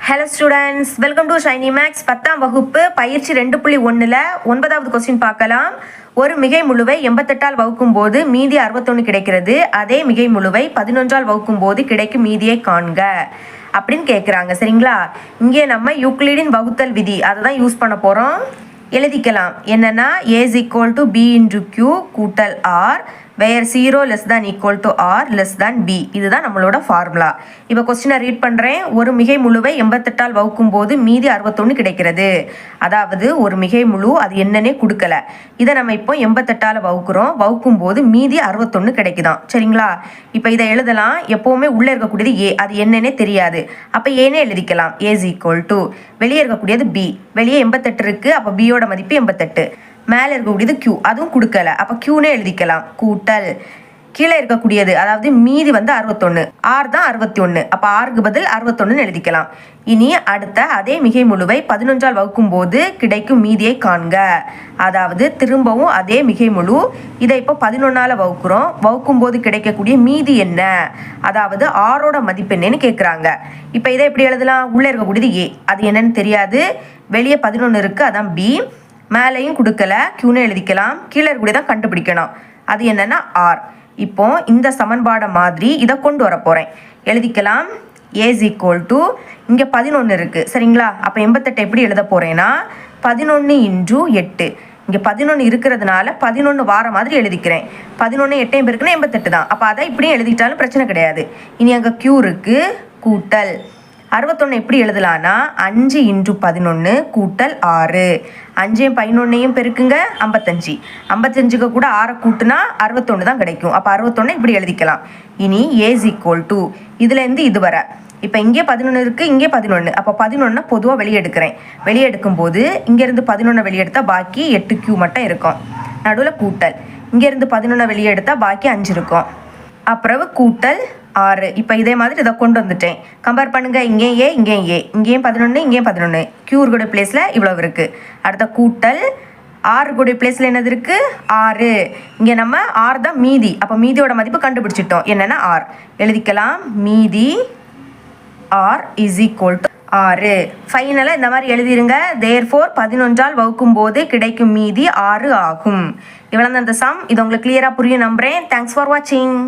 Hello students, welcome to Shiny Max 10ஆம் வகுப்பு பயிற்சி 2.1ல 9வது क्वेश्चन பார்க்கலாம். ஒரு மிகை முழுவை 88ஆல் வகுக்கும் போது மீதி 61 கிடைக்கிறது. அதே மிகை முழுவை 11ஆல் வகுக்கும் போது கிடைக்கும் மீதியை காண்க அப்படின்னு கேக்குறாங்க. சரிங்களா? இங்கே நம்ம யூக்ளிடின் வகுத்தல் விதி அதை தான் யூஸ் பண்ண போறோம். எழுதிக்கலாம். என்னன்னா a is equal to b into q கூட்டல் r where 0 less than equal to r less than b. இதுதான் நம்மளோட ஃபார்முலா. இப்போ கொஸ்டினை ரீட் பண்ணுறேன். ஒரு மிகை முழுவை 88ஆல் வகுக்கும் போது மீதி 61 கிடைக்கிறது. அதாவது ஒரு மிகை முழு அது என்னன்னே கொடுக்கல. இதை நம்ம இப்போ 88ஆல் வகுக்கிறோம். வகுக்கும் போது மீதி 61 கிடைக்குதான். சரிங்களா? இப்போ இதை எழுதலாம். எப்போவுமே உள்ளே இருக்கக்கூடியது a, அது என்னன்னே தெரியாது. அப்போ ஏனே எழுதிக்கலாம். a is equal to வெளியே இருக்கக்கூடியது b, வெளியே 88 இருக்கு. அப்போ b யோட மதிப்பு 88. மேலே இருக்கக்கூடியது q, அதுவும் கொடுக்கல. அப்போ qனே எழுதிக்கலாம். கூட்டல் கீழே இருக்கக்கூடியது அதாவது மீதி வந்து 61, r தான் 61. அப்போ rக்கு பதில் 61 எழுதிக்கலாம். இனி அடுத்த அதே மிகை முழுவை 11ஆல் வகுக்கும் போது கிடைக்கும் மீதியை காண்க. அதாவது திரும்பவும் அதே மிகை முழு, இதை இப்போ 11ஆல் வகுக்கிறோம். வகுக்கும் போது கிடைக்கக்கூடிய மீதி என்ன, அதாவது ஆரோட மதிப்பு என்னன்னு கேட்குறாங்க. இப்போ இதை எப்படி எழுதலாம்? உள்ளே இருக்கக்கூடியது a, அது என்னன்னு தெரியாது. வெளியே 11 இருக்கு, அதான் b. மேலேயும் கொடுக்கல, க்யூன்னு எழுதிக்கலாம். கீழே இருக்கக்கூடியதான் கண்டுபிடிக்கணும். அது என்னன்னா ஆர். இப்போ இந்த சமன்பாடை மாதிரி இதை கொண்டு வர போகிறேன். எழுதிக்கலாம். a is equal to இங்கே 11 இருக்குது. சரிங்களா? அப்போ 88 எப்படி எழுத போகிறேன்னா 11 × 8. இங்கே 11 இருக்கிறதுனால 11 வார மாதிரி எழுதிக்கிறேன். 11 8 பேருக்குன்னா 88 தான். அப்போ அதை இப்படியும் எழுதிட்டாலும் பிரச்சனை கிடையாது. இனி அங்கே க்யூ இருக்குது. கூட்டல் 61 எப்படி எழுதலான்னா 5 × 11 கூட்டல் 6. 5 11 பெருக்குங்க 55. 55க்கு கூட 6 கூட்டுனா 61 தான் கிடைக்கும். அப்போ 61 இப்படி எழுதிக்கலாம். இனி a is equal to இதுலேருந்து இது வர இப்போ இங்கே 11 இருக்குது, இங்கே 11. அப்போ 11 பொதுவாக வெளியே எடுக்கிறேன். வெளியே எடுக்கும்போது இங்கேருந்து 11 வெளியே எடுத்தால் பாக்கி 8q மட்டும் இருக்கும். நடுவில் கூட்டல் இங்கேருந்து 11 வெளியே எடுத்தால் பாக்கி 5 இருக்கும். அப்புறம் கூட்டல் 6. இப்போ இதே மாதிரி இதை கொண்டு வந்துட்டேன். கம்பேர் பண்ணுங்க. இங்கேயும் ஏ, இங்கேயும் ஏ, இங்கேயும் 11, இங்கேயும் 11. க்யூருடைய பிளேஸில் இவ்வளவு இருக்குது. அடுத்த கூட்டல் ஆறுடைய பிளேஸில் என்னது இருக்குது? 6. இங்கே நம்ம 6 தான் மீதி. அப்போ மீதியோட மதிப்பு கண்டுபிடிச்சிட்டோம். என்னென்னா r. எழுதிக்கலாம். மீதி r is equal to 6. ஃபைனலாக இந்த மாதிரி எழுதிருங்க. therefore 11ஆல் வகுக்கும் போது கிடைக்கும் மீதி 6 ஆகும். இவ்வளோ தான் இந்த சம். இது உங்களுக்கு கிளியராக புரியும் நம்புகிறேன். தேங்க்ஸ் ஃபார் வாட்சிங்.